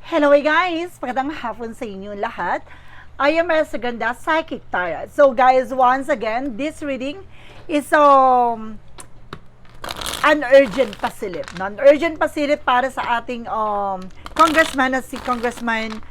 Hello guys! Magandang hapon sa inyo lahat. I am Ganda Psychic Tarot. So guys, once again, this reading is an urgent pasilip. Non-urgent pasilip para sa ating congressman na si Congressman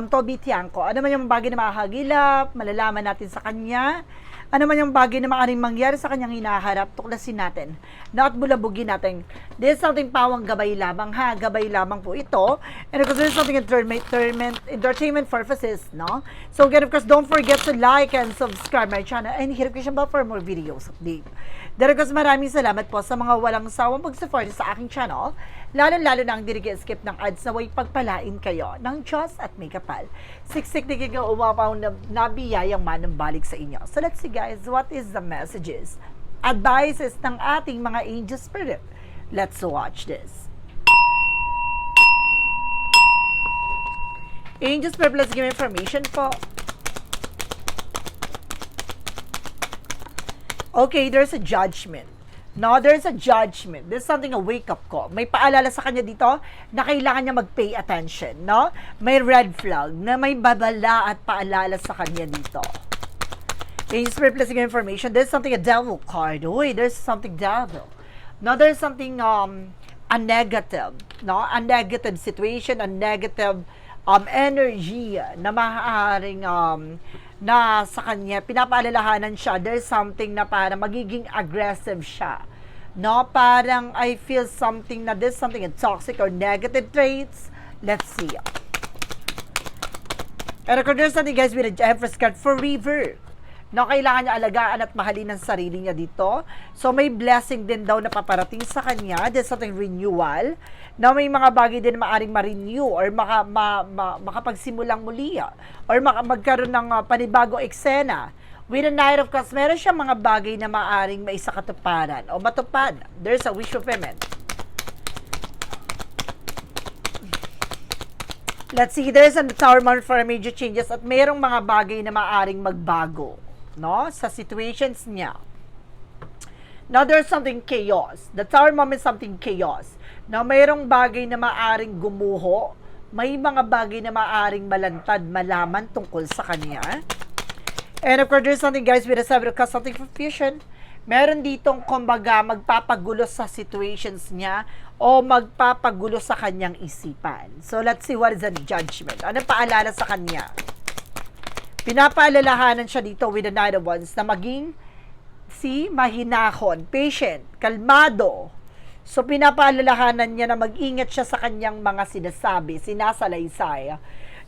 Toby Tiangco. Ano man yung bagay na makahagilap, malalaman natin sa kanya. Ano man yung bagay na maaaring mangyari sa kanyang hinaharap, tuklasin natin. Not bulabugin natin. This is something pawang gabay lamang ha. Gabay lamang po ito. And of course, this is something entertainment purposes, no? So again, of course, don't forget to like and subscribe my channel and hit notification bell for more videos update. Then of course, maraming salamat po sa mga walang sawang pag-support sa aking channel. Lalo-lalo na ang hindi skip ng ads na way pagpalain kayo ng Diyos at may kapal. Siksik na kikang umapaw na nabiyayang manumbalik sa inyo. So let's see guys, what is the messages? Advices ng ating mga angel spirit. Let's watch this. Angel spirit, let's give information po. Okay, there's a judgment. No, there's a judgment. There's something, a wake-up call. May paalala sa kanya dito na kailangan niya mag-pay attention, no? May red flag na may babala at paalala sa kanya dito. Angel Spirit, blessing information. There's something, a devil card. Uy, there's something devil. No, there's something, a negative, no? A negative situation, a negative energy na maaaring na sa kanya, pinapaalalahanan siya, there's something na parang magiging aggressive siya. No? Parang I feel something na there's something toxic or negative traits. Let's see. And there's something guys with a Empress card for River. No, kailangan niya alagaan at mahalin ang sarili niya dito. So, may blessing din daw na paparating sa kanya. There's something renewal. Na may mga bagay din na maaaring ma-renew or makapagsimulang muli. Or magkaroon ng panibagong eksena. With a Knight of Cups, meron siyang mga bagay na maaaring maisakatuparan o matupad. There's a wish fulfillment. Let's see, there's a Tower Mountain for major changes at merong mga bagay na maaaring magbago. No, sa situations niya. Now, there's something chaos. The Tower Moment is something chaos. Now, mayroong bagay na maaring gumuho. May mga bagay na maaring malantad, malaman tungkol sa kanya. And of course, there's something guys with a Seven of Cups, something confusion. Meron ditong kumbaga magpapagulo sa situations niya o magpapagulo sa kanyang isipan. So, let's see what is the judgment. Anong paalala sa kanya? Pinapaalalahanan siya dito with the Knight of Wands na maging mahinahon, patient, kalmado. So, pinapaalalahanan niya na mag-ingat siya sa kanyang mga sinasabi, sinasalaysay.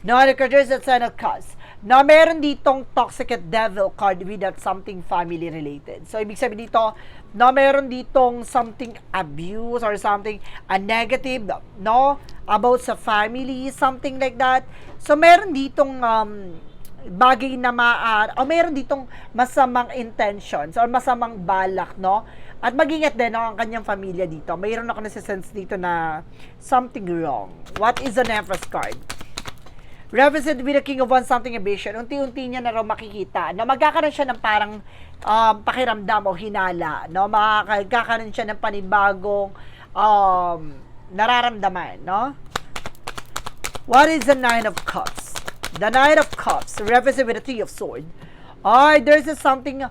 No, there's a Ten of Cups. No, meron ditong toxic at devil card with that something family related. So, ibig sabihin dito, no, meron ditong something abuse or something, a negative, no, about sa family, something like that. So, meron ditong bagay na o meron ditong masamang intentions or masamang balak, no? At mag-ingat din ang kanyang pamilya dito. Mayroon ako nasa-sense dito na something wrong. What is an Empress card? Represent with the King of Wands, something ambition. Unti-unti niya na raw makikita na magkakaroon siya ng parang pakiramdam o hinala, no? Magkakaroon siya ng panibagong nararamdaman, no? What is the Nine of Cups? The Knight of Cups, represent with the Three of Swords. There's something,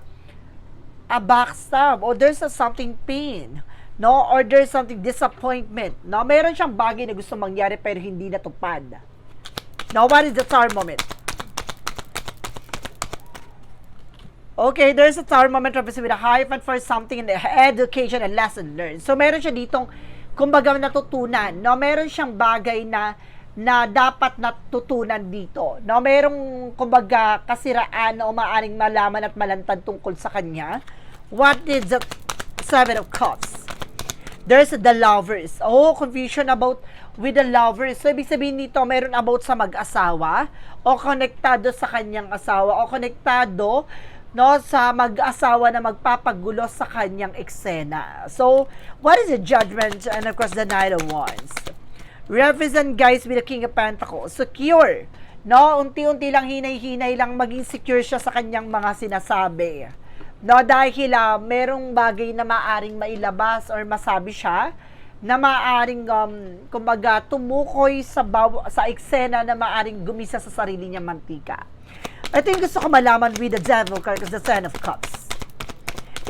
a backstab, or there's something pain, no? Or there's something disappointment, no? Meron siyang bagay na gusto mangyari pero hindi natupad. Now, what is the Tower Moment? Okay, there's a Tower Moment represent with a hyphen for something in the education and lesson learned. So, meron siya ditong, kumbaga, natutunan, no? Meron siyang bagay na dapat natutunan dito. No, merong kumbaga kasiraan na umaaring malaman at malantad tungkol sa kanya. What is the Seven of Cups? There's the Lovers. Oh, confusion about with the Lovers. So, ibig sabihin nito, meron about sa mag-asawa o konektado sa kanyang asawa o konektado, no, sa mag-asawa na magpapagulo sa kanyang eksena. So, what is the judgment? And of course, the Knight of Wands. Represent guys with the King of Pentacles. Secure. No, unti-unti lang, hinay-hinay lang maging secure siya sa kanyang mga sinasabi. No, dahil merong bagay na maaring mailabas or masabi siya na maaring kumbaga tumukoy sa eksena na maaring gumisa sa sarili niyang mantika. Ito yung gusto ko malaman with the devil card, the Ten of Cups.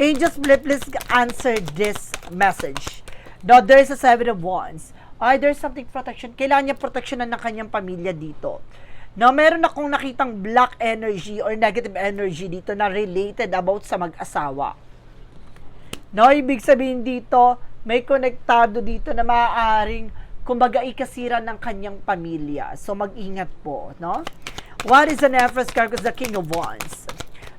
Angels, please answer this message. Now, there is a Seven of Wands. There's something protection. Kailangan niya proteksyonan ng kanyang pamilya dito. Now, meron akong nakitang black energy or negative energy dito na related about sa mag-asawa. No, ibig sabihin dito, may konektado dito na maaaring kumbaga ikasira ng kanyang pamilya. So, mag-ingat po, no? What is an Empress card? Because the King of Wands.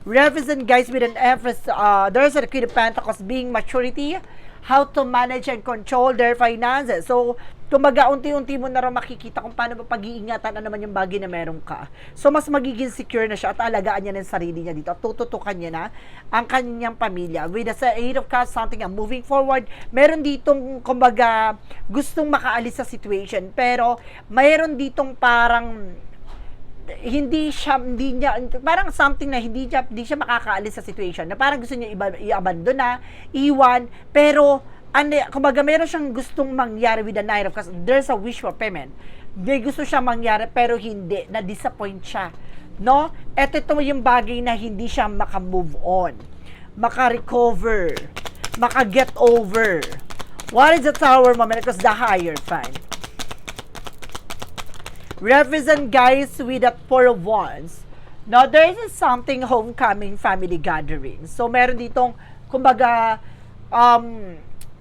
Represent, guys, with an Empress, there's a Queen of Pentacles being maturity, how to manage and control their finances. So, kumbaga, unti-unti mo na rin makikita kung paano ba pag-iingatan na naman yung bagay na meron ka. So, mas magiging secure na siya at alagaan niya ng sarili niya dito at tututukan niya na ang kanyang pamilya. With the Eight of Cups, something moving forward, meron ditong, kumbaga, gustong makaalis sa situation. Pero, mayroon ditong parang parang something na hindi siya makakaalis sa situation na parang gusto niya i-abandon na, iwan, pero kumbaga meron siyang gustong mangyari with the Nine of Cups. There's a wish for payment. May gusto siya mangyari pero hindi, na-disappoint siya, no? Ito yung bagay na hindi siya maka-move on, maka-recover, maka-get over. What is the Tower moment? Because the Hierophant represent, guys, with that Four of Wands. Now, there is something homecoming family gathering. So, meron ditong, kumbaga,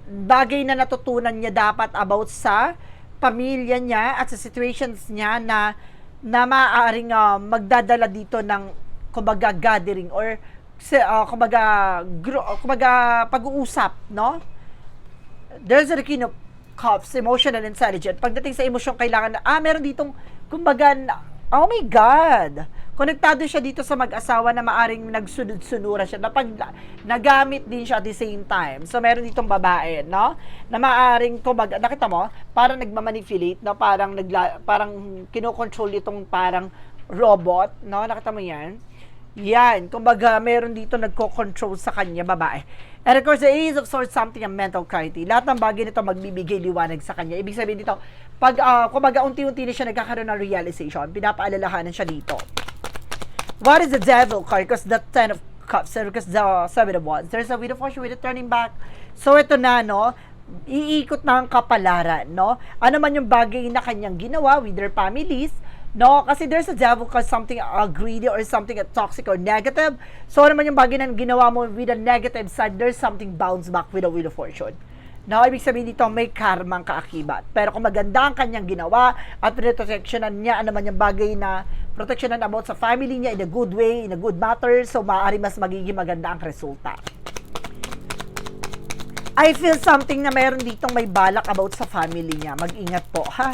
bagay na natutunan niya dapat about sa pamilya niya at sa situations niya na maaaring magdadala dito ng, kumbaga, gathering or, kumbaga, pag-uusap, no? There's a King of Cups, emotional intelligent. Pagdating sa emosyon, kailangan na, meron ditong, kumbaga, oh my God, konektado siya dito sa mag-asawa na maaring nagsunod-sunura siya, na pag nagamit din siya at the same time. So, meron ditong babae, no? Na maaring, kumbaga, nakita mo, parang nagmamanipulate, no? Parang kinokontrol itong parang robot, no? Nakita mo yan? Yan, kumbaga, meron dito nagko-control sa kanya, babae. And of course, the Ace of Swords, something ang mental clarity. Lahat ng bagay nito magbibigay liwanag sa kanya. Ibig sabihin dito, pag kumbaga unti-unti na siya nagkakaroon ng realization, pinapaalalahanan siya dito. What is the Devil card? Because the Ten of Cups, because the Seven of Wands. There's a Wheel of Fortune with a turning back. So ito na, no, iikot na ang kapalaran, no? Ano man yung bagay na kanyang ginawa with their families, no, kasi there's a devil cause something greedy or something toxic or negative. So, ano naman yung bagay na ginawa mo with a negative side, there's something bounce back with a Wheel of Fortune. No, ibig sabihin dito, may karmang kaakibat. Pero kung maganda ang kanyang ginawa at protectionan niya, ano naman yung bagay na protectionan about sa family niya in a good way, in a good matter, so maaari mas magiging maganda ang resulta. I feel something na meron ditong may balak about sa family niya. Mag-ingat po, ha?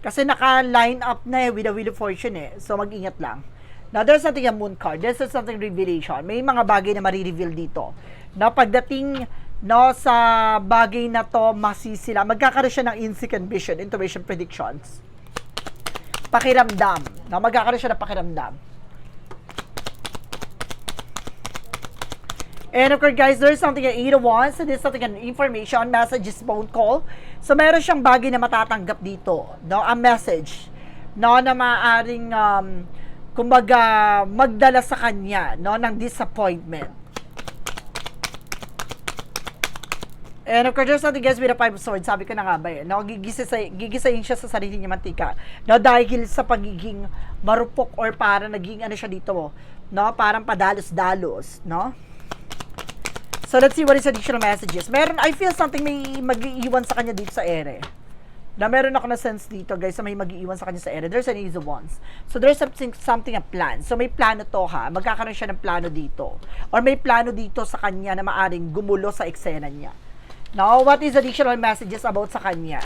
Kasi naka-line up na with the Wheel of Fortune So, mag-ingat lang. Now, there's something a Moon card. There's something revelation. May mga bagay na marireveal dito. Na pagdating sa bagay na to, masisila. Magkakaroon siya ng instant vision, intuition, predictions. Pakiramdam. Magkakaroon siya ng pakiramdam. And of course, guys, there's something an 8 of Wands, and there's something an information, messages, phone call. So, meron siyang bagay na matatanggap dito, no? A message, no? Na maaaring, kumbaga, magdala sa kanya, no? Ng disappointment. And of course, there's something, guys, with a Five of Swords. Sabi ko na nga ba, no? Gigisayin siya sa sarili niya mantika, no? Dahil sa pagiging marupok or parang naging ano siya dito, no? Parang padalos-dalos, no? So, let's see what is additional messages. I feel something may mag-iiwan sa kanya dito sa ere. Na meron ako na sense dito, guys, na may mag-iiwan sa kanya sa ere. There's an Ace of Wands. So, there's something a plan. So, may plano to, ha? Magkakaroon siya ng plano dito. Or may plano dito sa kanya na maaring gumulo sa eksena niya. Now, what is additional messages about sa kanya?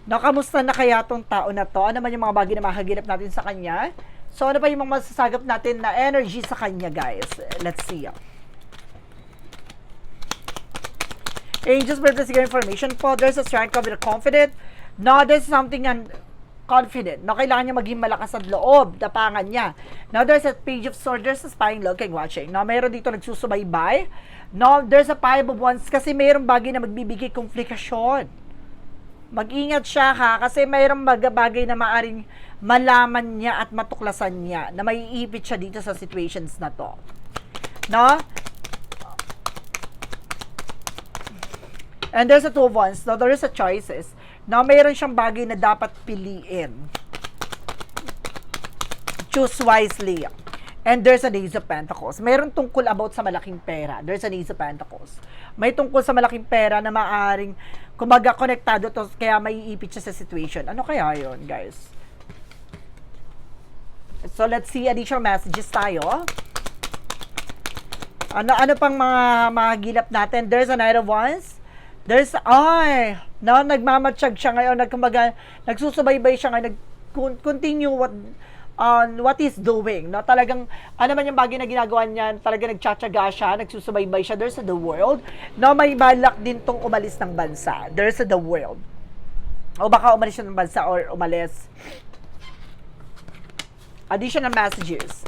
Now, kamusta na kaya tong tao na to? Ano man yung mga bagay na makagilap natin sa kanya? So, ano pa yung mga masasagap natin na energy sa kanya, guys? Let's see. Angels, birthday information po. There's a strength of confident. No, there's something confident. No, kailangan niya maging malakas at loob, tapangan niya. Now, there's a page of swords, there's a spying, looking, watching. No, mayroon dito nagsusubaybay. No, there's a five of wands kasi mayroong bagay na magbibigay komplikasyon. Mag-ingat siya ha, kasi mayroong bagay na maaring malaman niya at matuklasan niya na maiipit siya dito sa situations na to. No? And there's a two of wands. No, there is a choices. Now, mayroon siyang bagay na dapat piliin. Choose wisely. And there's an Ace of Pentacles. Mayroon tungkol about sa malaking pera. There's an Ace of Pentacles. May tungkol sa malaking pera na maaring kumbaga konektado to kaya maiipit siya sa situation. Ano kaya yon, guys? So, let's see additional messages tayo. Ano pang mga mahagilap natin? There's a Knight of Wands. There's, nagmamatsyag siya ngayon, nagsusubaybay siya ngayon, continue what he's doing, no? Talagang, ano man yung bagay na ginagawa niya, talagang nagtsatsaga siya, nagsusubaybay siya, there's the world, no? May balak din tong umalis ng bansa, there's the world, o baka umalis siya ng bansa or umalis. Additional messages.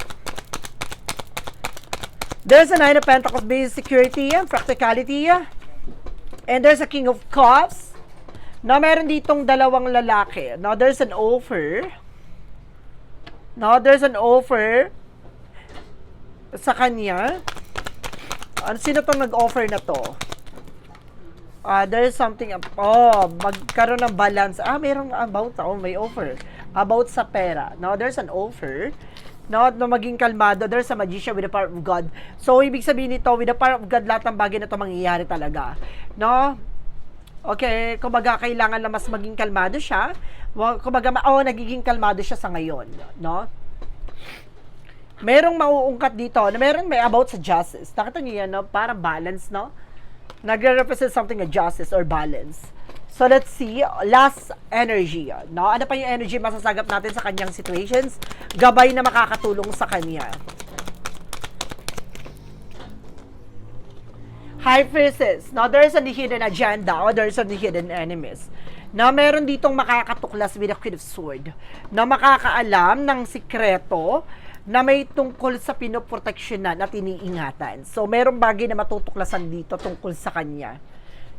There's a Nine of Pentacles, basic security, practicality, and there's a King of Cups. No, meron ditong dalawang lalaki. No, there's an offer. No, there's an offer sa kanya. Sino tong nag-offer na to? There's something, magkaroon ng balance. Mayroong about, may offer. About sa pera. No, there's an offer. No, maging kalmado. There's a magician with the power of God. So, ibig sabihin nito, with the power of God, lahat ng bagay na ito mangyayari talaga. No? Okay, kumbaga, kailangan na mas maging kalmado siya. Kumbaga, nagiging kalmado siya sa ngayon. No? Merong mauungkat dito, na may about sa justice. Nakita niyo yan, no? Parang balance, no? Nagre-represent something na justice or balance. So, let's see. Last energy. No? Ano pa yung energy masasagap natin sa kanyang situations? Gabay na makakatulong sa kanya. High Priestess. No? There's a hidden agenda or there's a hidden enemies. No? Meron ditong makakatuklas with a Queen of Sword. No? Makakaalam ng sikreto na may tungkol sa pinoproteksyonan at iniingatan. So, merong bagay na matutuklasan dito tungkol sa kanya.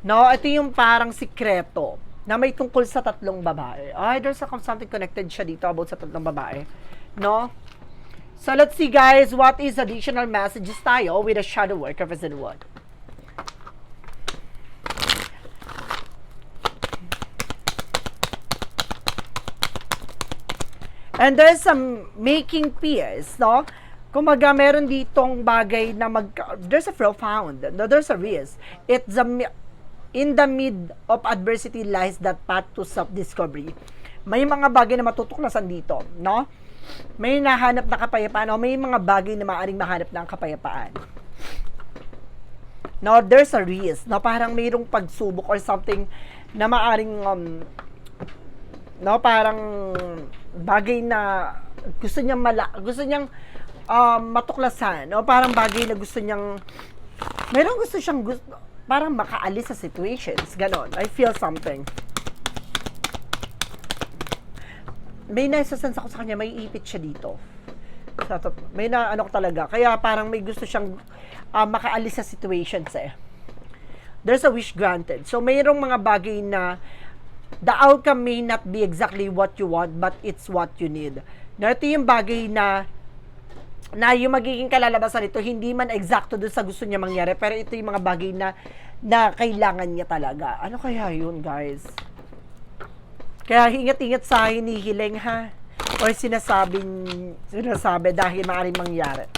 No, ito yung parang sikreto na may tungkol sa tatlong babae. There's something connected siya dito about sa tatlong babae. No? So, let's see guys, what is additional messages tayo with a shadow work represent what? And there's some making peace, no? Kumaga, meron ditong bagay na there's a profound, no? There's a risk. It's in the mid of adversity lies that path to self-discovery. May mga bagay na matutuklasan dito, no? May nahanap na kapayapaan, o may mga bagay na maaaring mahanap ng kapayapaan. No, there's a risk, no? Parang mayroong pagsubok or something na maaaring, no? Parang bagay na gusto niyang matuklasan, no? Parang bagay na gusto niyang, parang makaalis sa situations. Ganon. I feel something. May naisasense ako sa kanya, may ipit siya dito. May talaga. Kaya parang may gusto siyang makaalis sa situations eh. There's a wish granted. So, mayroong mga bagay na the outcome may not be exactly what you want, but it's what you need. Na ito yung bagay na yung magiging kalalabasan nito, hindi man eksakto doon sa gusto niya mangyari, pero ito yung mga bagay na kailangan niya talaga. Ano kaya yun, guys? Kaya ingat-ingat sa hinihiling, ha? Or sinasabi dahil maaaring mangyari.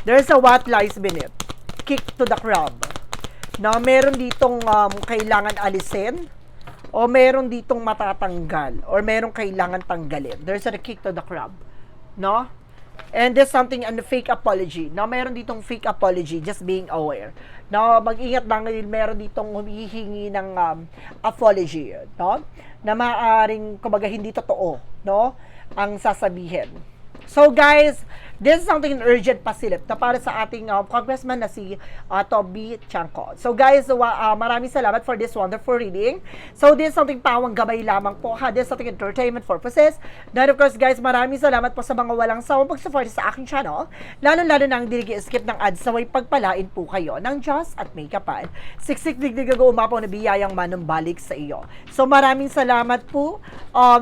There's a what lies beneath. Kick to the crab. Na meron ditong kailangan alisin, o meron ditong matatanggal, or meron kailangan tanggalin. There's a kick to the crab. No? And there's something on the fake apology. Now, meron ditong fake apology, just being aware. Now, mag-ingat lang, meron ditong humihingi ng apology, no? Na maaaring, kumbaga, hindi totoo, no? Ang sasabihin. So, guys, This is something urgent pasilip na para sa ating congressman na si Toby Chanco. So guys, maraming salamat for this wonderful reading. So this is something pawang gabay lamang po ha. This is something entertainment purposes. Then of course guys, maraming salamat po sa mga walang sawang pag-support sa aking channel. Lalo-lalo na ang skip ng ads, saway pagpalain po kayo ng Diyos at may kapal. Siksik digdig umapaw na biyayang manumbalik sa iyo. So maraming salamat po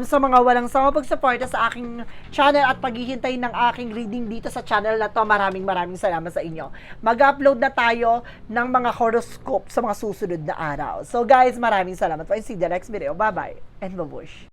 sa mga walang sawang pag-support sa aking channel at paghihintay ng aking reading dito sa channel na to. Maraming salamat sa inyo. Mag-upload na tayo ng mga horoscope sa mga susunod na araw. So guys, maraming salamat po and see you the next video. Bye-bye and babush.